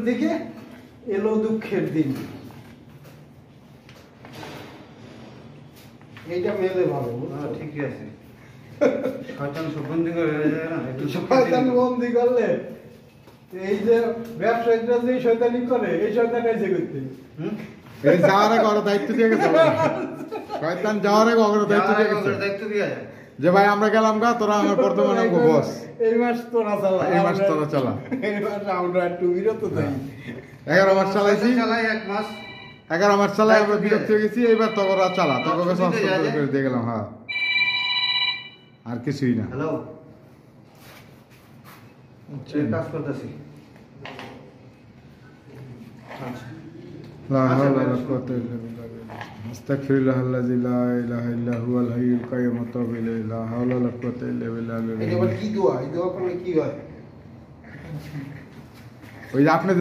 দিকে এলো দুঃখের দিন। এইটা মেলে ভালো, ঠিকই আছে। শয়তান সুগন্ধি করে না, একটু শয়তান বন্দি করলে এই যে ব্যবসায়ীরা যে শয়তানি করে, এই শয়তান এসে করতে এই যাওয়ার আগে ওর দায়িত্ব দিয়ে গেছে। শয়তান যাওয়ার আগে ওর দায়িত্ব দিয়ে গেছে, দায়িত্ব দিয়ে যায় যে ভাই আমরা গেলাম গা, তোরা আমার বর্তমানে বস, এই মাস তোরা চালা, এই মাস তোরা চালা। এই মাস আমরা একটু বিরত থাকি। 11 মাস চালাইছি, চালাই 1 মাস 11 মাস চালাই আমরা বিরক্ত হয়ে গেছি। এইবার তোরা চালা, তোকে করে দিয়ে গেলাম। হ্যাঁ, আর কিছুই না। হ্যালো, কাজ করতেছি। لا حول ولا قوة إلا بالله أستغفر الله الذي لا إله إلا هو الحي القيوم وأتوب إليه لا حول ولا قوة إلا بالله। এই যে কি দোয়া, এই দোয়া করলে কি হয়? ওই যে আপনি